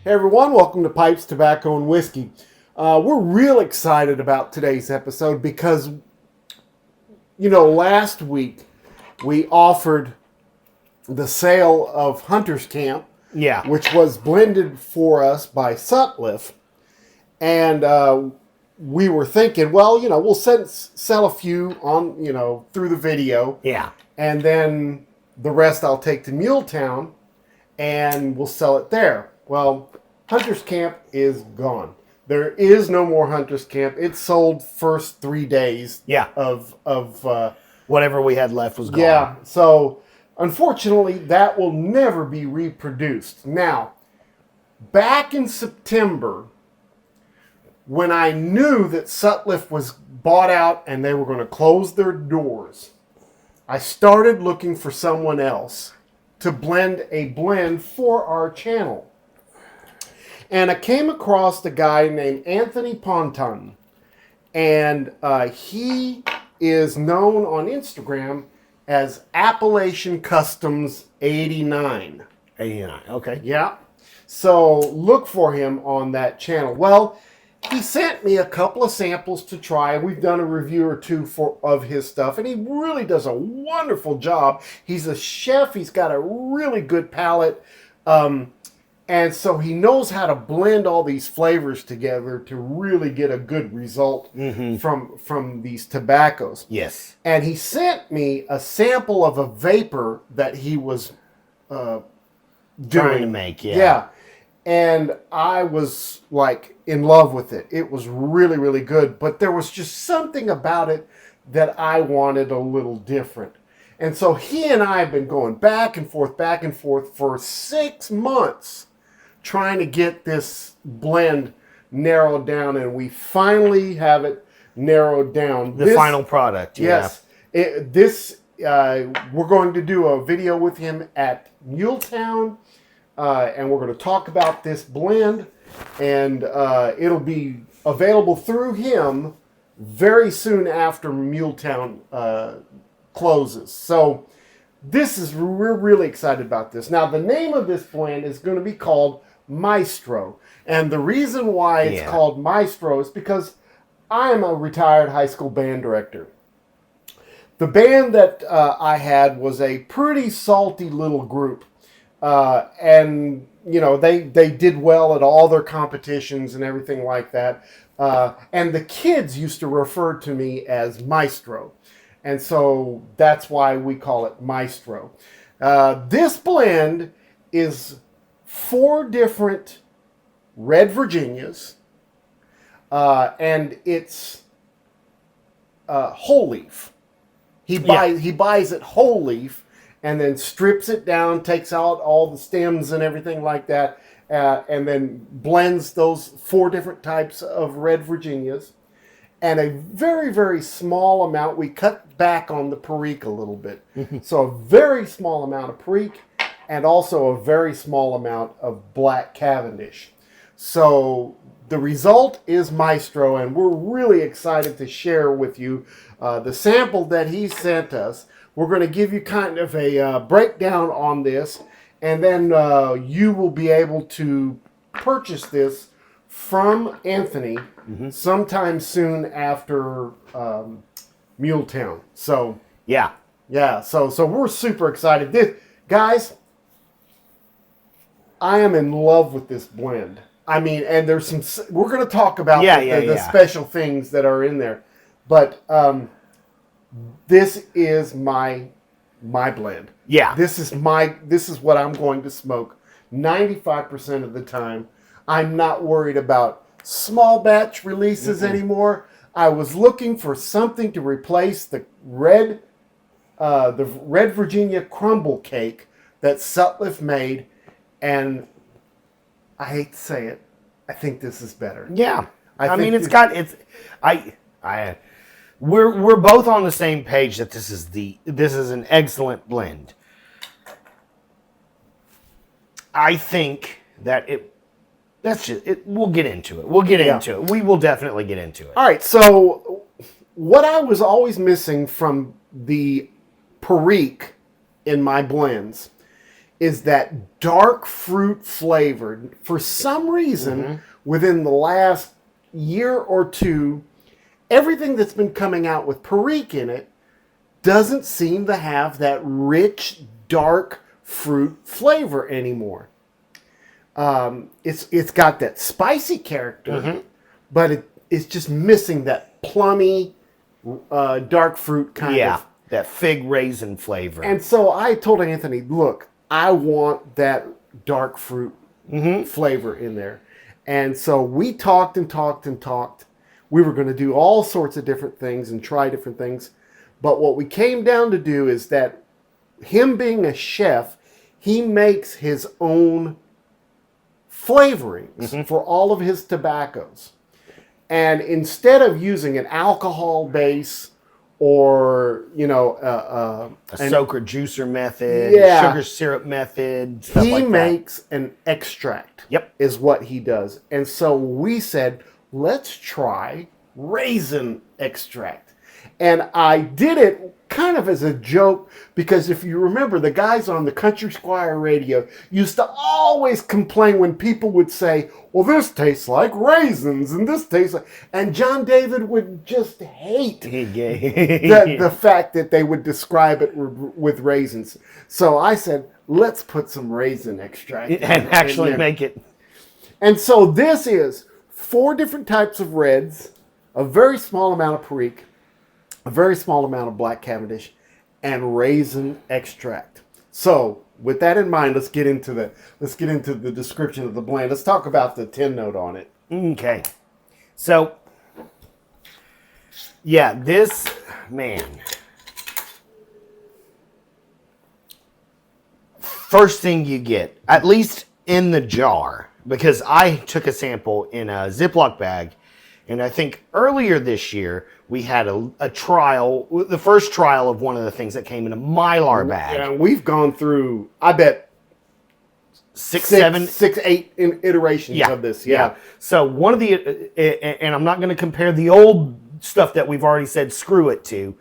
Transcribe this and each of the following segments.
Hey everyone, welcome to Pipes, Tobacco, and Whiskey. We're real excited about today's episode because, last week we offered the sale of Hunter's Camp, Yeah. which was blended for us by Sutliff. And we were thinking, well, we'll sell a few on, through the video. Yeah. And then the rest I'll take to Muletown and we'll sell it there. Well, Hunter's Camp is gone. There is no more Hunter's Camp. It sold first 3 days of whatever we had left was gone. Yeah, so unfortunately that will never be reproduced. Now, back in September, when I knew that Sutliff was bought out and they were going to close their doors, I started looking for someone else to blend a blend for our channel. And I came across a guy named Anthony Ponton. And he is known on Instagram as Appalachian Customs 89. 89, okay. Yeah. So look for him on that channel. Well, he sent me a couple of samples to try. We've done a review or two of his stuff, and he really does a wonderful job. He's a chef. He's got a really good palate. And so he knows how to blend all these flavors together to really get a good result from these tobaccos. Yes. And he sent me a sample of a vapor that he was trying to make, Yeah. And I was like in love with it. It was really, really good. But there was just something about it that I wanted a little different. And so he and I have been going back and forth for 6 months trying to get this blend narrowed down. And we finally have it narrowed down. The final product, yes. We're going to do a video with him at Muletown. And we're going to talk about this blend, and it'll be available through him very soon after Muletown closes. So we're really excited about this. Now, the name of this blend is going to be called Maestro. And the reason why it's called Maestro is because I am a retired high school band director. The band that I had was a pretty salty little group. And they did well at all their competitions and everything like that. And the kids used to refer to me as Maestro. And so that's why we call it Maestro. This blend is 4 different red Virginias. And it's whole leaf. He buys it whole leaf. And then strips it down, takes out all the stems and everything like that, and then blends those 4 different types of red Virginias. And a very, very small amount, we cut back on the Perique a little bit. So a very small amount of Perique and also a very small amount of Black Cavendish. So the result is Maestro, and we're really excited to share with you the sample that he sent us. We're going to give you kind of a breakdown on this, and then you will be able to purchase this from Anthony sometime soon after Muletown. So so we're super excited. Guys, I am in love with this blend. I mean, and there's some. We're going to talk about the special things that are in there, but. This is my blend. Yeah. This is what I'm going to smoke 95% of the time. I'm not worried about small batch releases anymore. I was looking for something to replace the red Virginia crumble cake that Sutliff made, and I hate to say it, I think this is better. Yeah. We're both on the same page that this is an excellent blend. I think that we'll get into it. We'll get into it. We will definitely get into it. All right. So what I was always missing from the Perique in my blends is that dark fruit flavor. For some reason, within the last year or two, everything that's been coming out with Perique in it doesn't seem to have that rich, dark fruit flavor anymore. It's got that spicy character, but it's just missing that plummy, dark fruit kind of. That fig raisin flavor. And so I told Anthony, look, I want that dark fruit flavor in there. And so we talked and talked and talked. We were going to do all sorts of different things and try different things. But what we came down to do is that him being a chef, he makes his own flavorings for all of his tobaccos. And instead of using an alcohol base or, a soaker juicer method, sugar syrup method, stuff he like that. makes an extract. Yep. Is what he does. And so we said, let's try raisin extract. And I did it kind of as a joke because if you remember, the guys on the Country Squire radio used to always complain when people would say, well, this tastes like raisins and this tastes like... And John David would just hate the fact that they would describe it with raisins. So I said, let's put some raisin extract and actually make it. And so this is 4 different types of reds, a very small amount of Perique, a very small amount of Black Cavendish, and raisin extract. So with that in mind, let's get into the description of the blend. Let's talk about the 10 note on it. Okay. So yeah, this first thing you get, at least in the jar, because I took a sample in a Ziploc bag, and I think earlier this year we had a trial, the first trial of one of the things that came in a Mylar bag. Yeah, we've gone through, I bet, 6, 8 iterations of this. Yeah. So one of the, and I'm not going to compare the old stuff that we've already said screw it to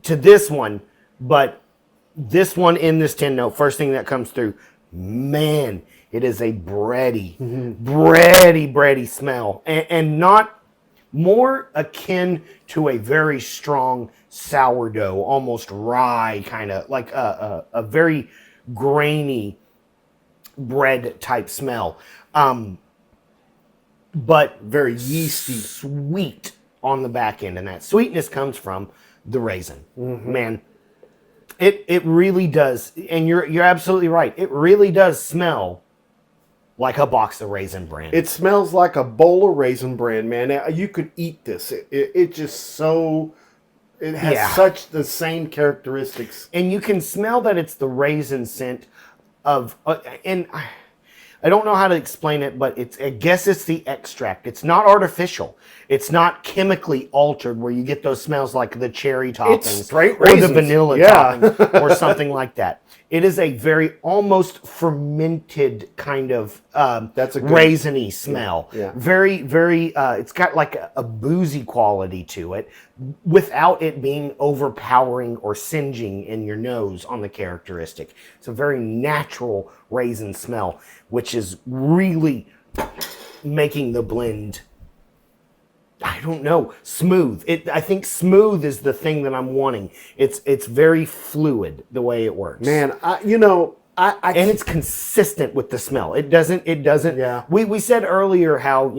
this one, but this one in this 10 note, first thing that comes through, man, it is a bready smell, and not more akin to a very strong sourdough, almost rye kind of, like a very grainy bread type smell, but very yeasty, sweet on the back end, and that sweetness comes from the raisin. Man, it really does, and you're absolutely right. It really does smell like a box of Raisin Bran. It smells like a bowl of Raisin Bran, man. You could eat this. It just so... It has such the same characteristics. And you can smell that it's the raisin scent of... and I don't know how to explain it, but I guess it's the extract. It's not artificial. It's not chemically altered where you get those smells like the cherry toppings. It's straight or raisins. the vanilla topping or something like that. It is a very almost fermented kind of That's a good, raisiny smell. Yeah. Very, very, it's got like a boozy quality to it without it being overpowering or singeing in your nose on the characteristic. It's a very natural raisin smell, which is really making the blend, I don't know, smooth. I think smooth is the thing that I'm wanting. It's very fluid the way it works. Man, and it's consistent with the smell. It doesn't. Yeah. We said earlier how,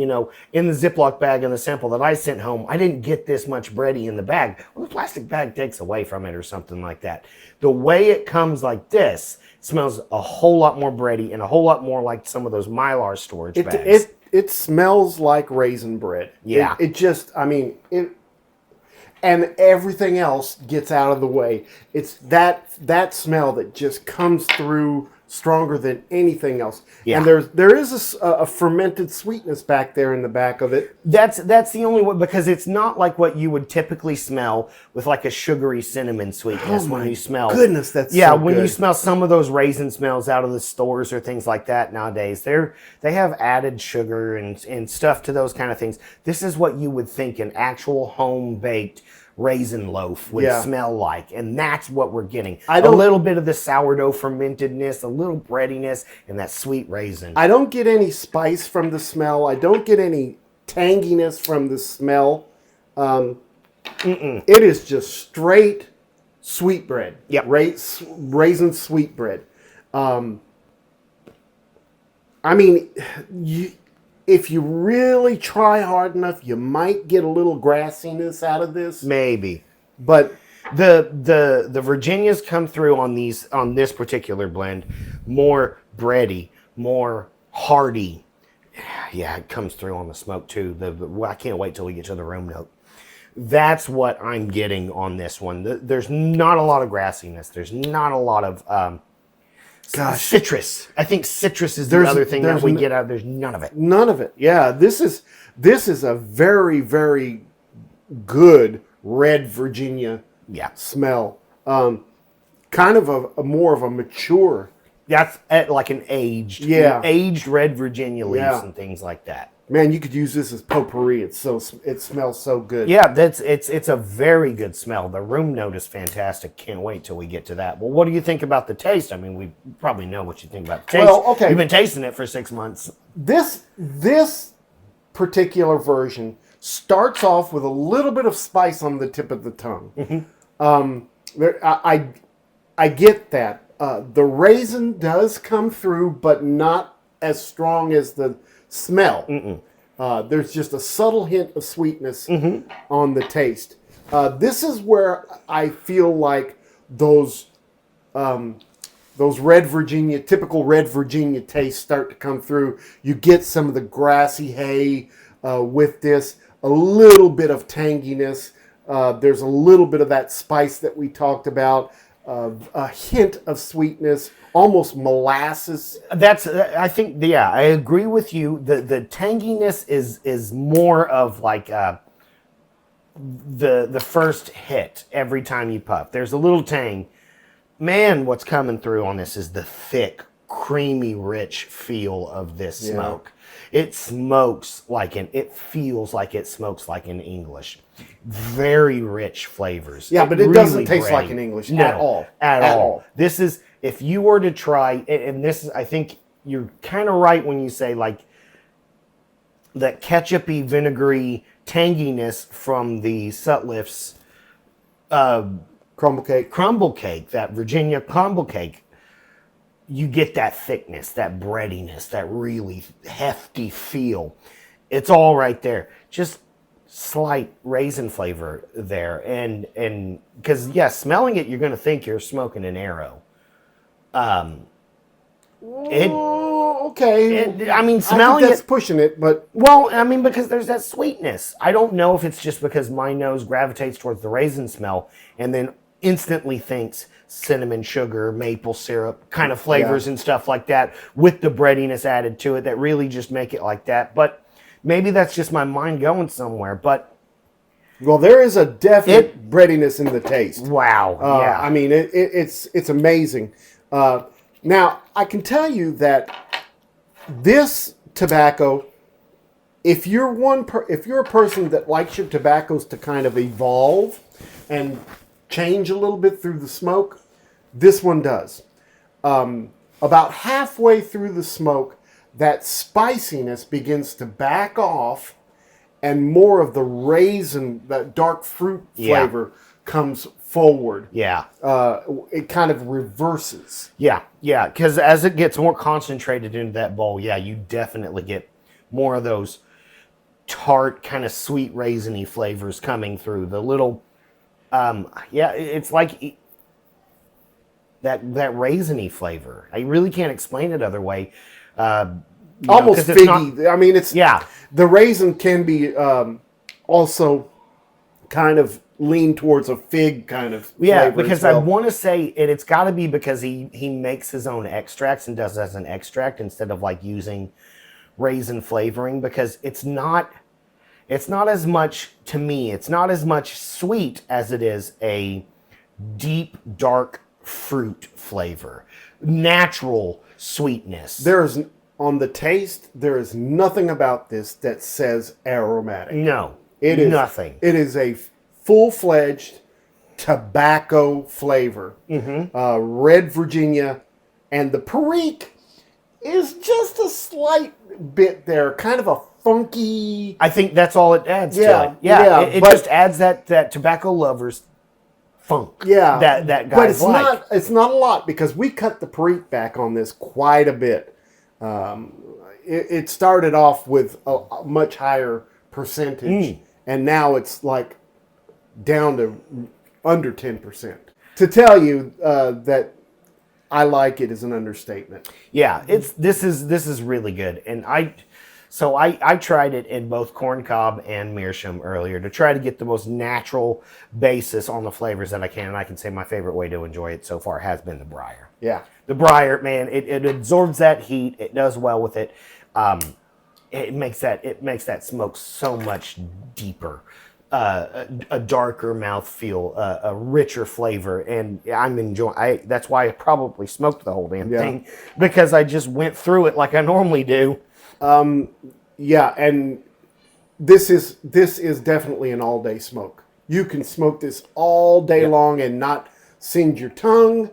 in the Ziploc bag and the sample that I sent home, I didn't get this much bready in the bag. Well, the plastic bag takes away from it or something like that. The way it comes like this, it smells a whole lot more bready and a whole lot more like some of those Mylar storage bags. It smells like raisin bread. Yeah. It just, and everything else gets out of the way. It's that smell that just comes through stronger than anything else. Yeah. And there is a fermented sweetness back there in the back of it. That's the only one, because it's not like what you would typically smell with like a sugary cinnamon sweetness when you smell. Goodness, that's yeah. so When good. you smell some of those raisin smells out of the stores or things like that nowadays, they have added sugar and stuff to those kind of things. This is what you would think an actual home baked raisin loaf would Yeah. smell like, and that's what we're getting. I A don't- little bit of the sourdough fermentedness, a little breadiness, and that sweet raisin. I don't get any spice from the smell. I don't get any tanginess from the smell. It is just straight sweetbread. Yep. Raisin sweetbread. I mean, if you really try hard enough, you might get a little grassiness out of this. Maybe. But The Virginias come through on this particular blend more bready, more hearty. Yeah, it comes through on the smoke too. I can't wait till we get to the room note. That's what I'm getting on this one. There's not a lot of grassiness. There's not a lot of citrus. I think citrus is the other thing that we get out. There's none of it. None of it. Yeah, this is a very, very good red Virginia smell. Kind of a more of a mature. That's like an aged red Virginia leaves and things like that. Man, you could use this as potpourri. It smells so good. Yeah, it's a very good smell. The room note is fantastic. Can't wait till we get to that. Well, what do you think about the taste? I mean, we probably know what you think about the taste. Well, okay. You've been tasting it for 6 months. This particular version starts off with a little bit of spice on the tip of the tongue. I get that. The raisin does come through, but not as strong as the smell. There's just a subtle hint of sweetness on the taste. This is where I feel like those red Virginia, typical red Virginia tastes start to come through. You get some of the grassy hay with this, a little bit of tanginess. There's a little bit of that spice that we talked about. A hint of sweetness, almost molasses. I think, I agree with you. The tanginess is more of like the first hit every time you puff. There's a little tang. Man, what's coming through on this is the thick, creamy, rich feel of this smoke. It smokes it feels like it smokes like an English. Very rich flavors. Yeah, but it doesn't taste like an English at all. At all. This is, if you were to try, and this is, I think you're kind of right when you say like that ketchupy, vinegary tanginess from the Sutliff's crumble cake, that Virginia crumble cake. You get that thickness, that breadiness, that really hefty feel. It's all right there. Just slight raisin flavor there. And because, smelling it, you're going to think you're smoking an arrow. Okay. I mean, I smelling think that's it, pushing it, but well, I mean, because there's that sweetness. I don't know if it's just because my nose gravitates towards the raisin smell and then instantly thinks cinnamon, sugar, maple syrup kind of flavors and stuff like that with the breadiness added to it that really just make it like that. But maybe that's just my mind going somewhere. But well, there is a definite breadiness in the taste. Wow. I mean, it's amazing. Now, I can tell you that this tobacco, if you're a person that likes your tobaccos to kind of evolve and change a little bit through the smoke, this one does. About halfway through the smoke, that spiciness begins to back off and more of the raisin, that dark fruit flavor comes forward. Yeah. It kind of reverses. Yeah, because as it gets more concentrated into that bowl, you definitely get more of those tart, kind of sweet raisiny flavors coming through. The little, it's like that raisiny flavor. I really can't explain it other way. Almost figgy. I mean, it's the raisin can be also kind of lean towards a fig kind of flavor because I want to say it's got to be because he makes his own extracts and does as an extract instead of like using raisin flavoring, because it's not as much, to me, it's not as much sweet as it is a deep dark fruit flavor, natural sweetness. On the taste, there is nothing about this that says aromatic. No, it is nothing. It is a full-fledged tobacco flavor. Red Virginia, and the Perique is just a slight bit there, kind of a funky. I think that's all it adds to it. It just adds that tobacco lover's funk. Yeah, that guys but it's like. it's not a lot because we cut the Perique back on this quite a bit. It started off with a much higher percentage, and now it's like down to under 10%. To tell you that I like it is an understatement. Yeah, this is really good, and I tried it in both corn cob and meerschaum earlier to try to get the most natural basis on the flavors that I can, and I can say my favorite way to enjoy it so far has been the briar. Yeah, the briar, man, it absorbs that heat. It does well with it. It makes that smoke so much deeper. A darker mouthfeel, a richer flavor, and I'm enjoying. That's why I probably smoked the whole damn thing, because I just went through it like I normally do. Yeah, and this is definitely an all-day smoke. You can smoke this all day long and not singe your tongue.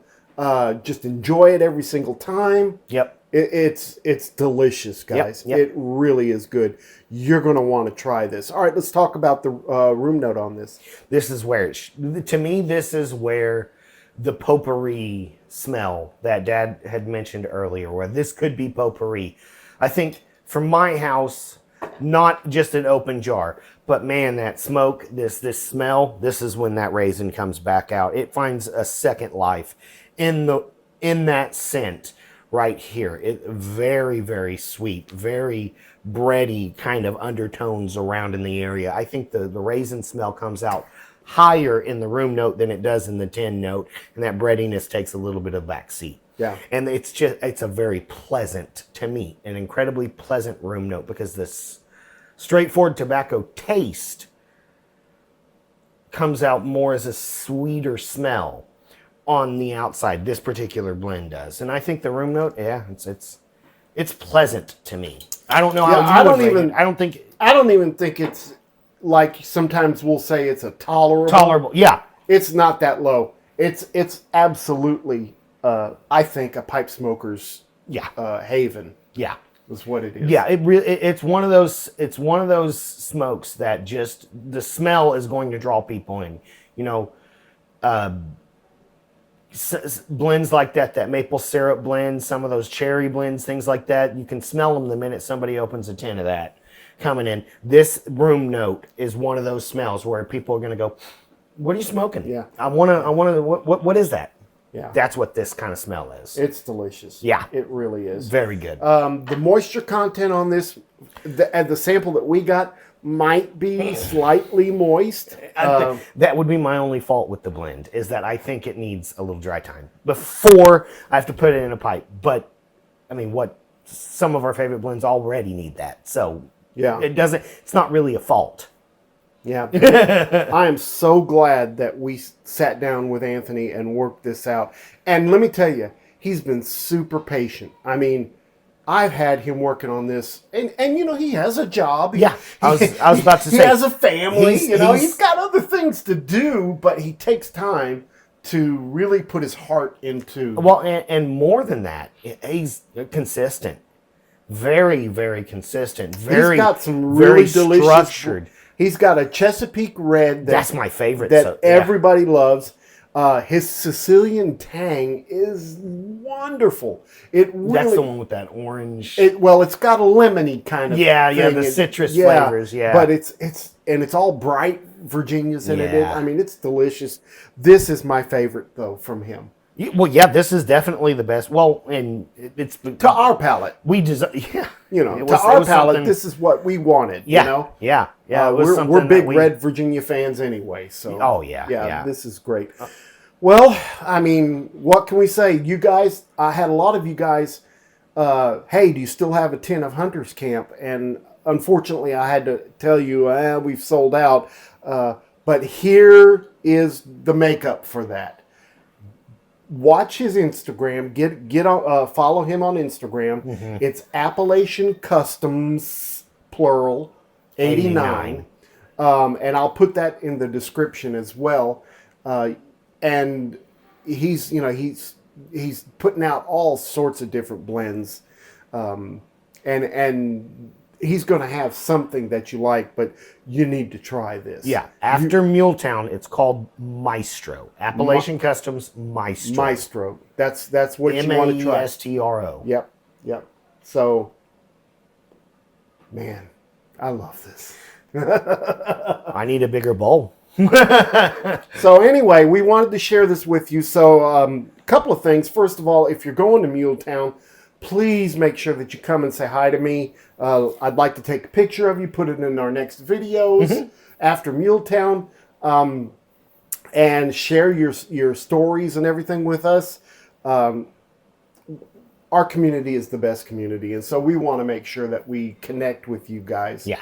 Just enjoy it every single time. Yep. It's delicious, guys. It really is good. You're going to want to try this. All right, let's talk about the room note on this. This is where, to me, this is where the potpourri smell that Dad had mentioned earlier, where this could be potpourri. I think for my house, not just an open jar, but man, that smoke, this smell, this is when that raisin comes back out. It finds a second life in that scent. Right here, it very, very sweet, very bready kind of undertones around in the area. I think the raisin smell comes out higher in the room note than it does in the tin note, and that breadiness takes a little bit of back seat. Yeah, and it's a very pleasant, to me, an incredibly pleasant room note, because this straightforward tobacco taste comes out more as a sweeter smell on the outside. This particular blend does, and I think the room note, it's pleasant to me. I don't know how you would rate it. I don't even think it's like sometimes we'll say it's a tolerable. Yeah, it's not that low. It's absolutely I think a pipe smoker's haven. Yeah, is what it is. Yeah, it's one of those smokes that just the smell is going to draw people in. You know, blends like that maple syrup blend, some of those cherry blends, things like that, you can smell them the minute somebody opens a tin of that coming in. This room note is one of those smells where people are going to go, what are you smoking? Yeah. I want to, what is that? Yeah. That's what this kind of smell is. It's delicious. Yeah. It really is. Very good. The moisture content on this, the sample that we got, might be slightly moist. That would be my only fault with the blend, is that I think it needs a little dry time before I have to put it in a pipe. But I mean, some of our favorite blends already need that, so yeah, it's not really a fault. Yeah. I am so glad that we sat down with Anthony and worked this out. And let me tell you, he's been super patient. I mean, I've had him working on this, and you know, he has a job. I was about to say, he has a family. He's got other things to do, but he takes time to really put his heart into. Well, and more than that, he's consistent, very, very consistent. He's got some really delicious, structured. He's got a Chesapeake Red that's my favorite. That everybody loves. His Sicilian tang is wonderful. That's the one with that orange. It's got a lemony kind of thing. The citrus flavors. Yeah, but it's all bright Virginia's in it. I mean, it's delicious. This is my favorite though from him. Well, yeah, this is definitely the best. Well, and it's to our palate. To our palate, this is what we wanted. Yeah, yeah. We're big Red Virginia fans anyway. So this is great. Well, I mean, what can we say? You guys, I had a lot of you guys. Hey, do you still have a tin of Hunter's Camp? And unfortunately, I had to tell you, we've sold out. But here is the makeup for that. Watch his Instagram. Get on. Follow him on Instagram. Mm-hmm. It's Appalachian Customs, plural, 89. And I'll put that in the description as well. And he's putting out all sorts of different blends, and he's going to have something that you like, but you need to try this. Yeah, after Muletown, it's called Maestro. Appalachian Customs Maestro. Maestro. That's what you want to try. Maestro. Yep. So, man, I love this. I need a bigger bowl. So anyway, we wanted to share this with you. So a couple of things. First of all, if you're going to Muletown, please make sure that you come and say hi to me. I'd like to take a picture of you, put it in our next videos after Muletown, and share your stories and everything with us. Our community is the best community, and so we want to make sure that we connect with you guys. Yeah.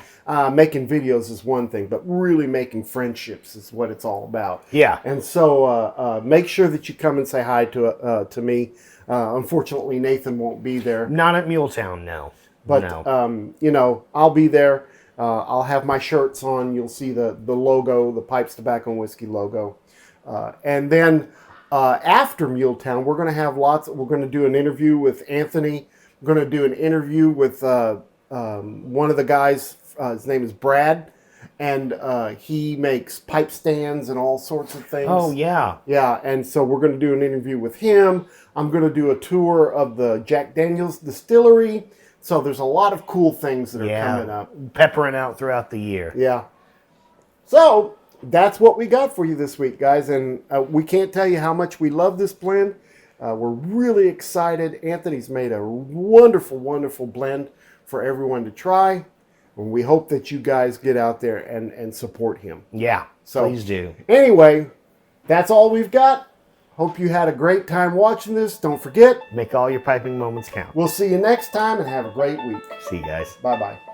Making videos is one thing, but really making friendships is what it's all about. Yeah. And so make sure that you come and say hi to me. Unfortunately, Nathan won't be there. Not at Muletown, no. But, no. I'll be there. I'll have my shirts on. You'll see the logo, the Pipes, Tobacco, and Whiskey logo. And then after Muletown, we're going to have we're going to do an interview with Anthony. We're going to do an interview with one of the guys. His name is Brad. And he makes pipe stands and all sorts of things. Oh, yeah. Yeah, and so we're going to do an interview with him. I'm going to do a tour of the Jack Daniel's distillery. So there's a lot of cool things that are coming up. Peppering out throughout the year. Yeah. So that's what we got for you this week, guys. And we can't tell you how much we love this blend. We're really excited. Anthony's made a wonderful, wonderful blend for everyone to try. And we hope that you guys get out there and support him. Yeah, so, please do. Anyway, that's all we've got. Hope you had a great time watching this. Don't forget, make all your piping moments count. We'll see you next time and have a great week. See you guys. Bye-bye.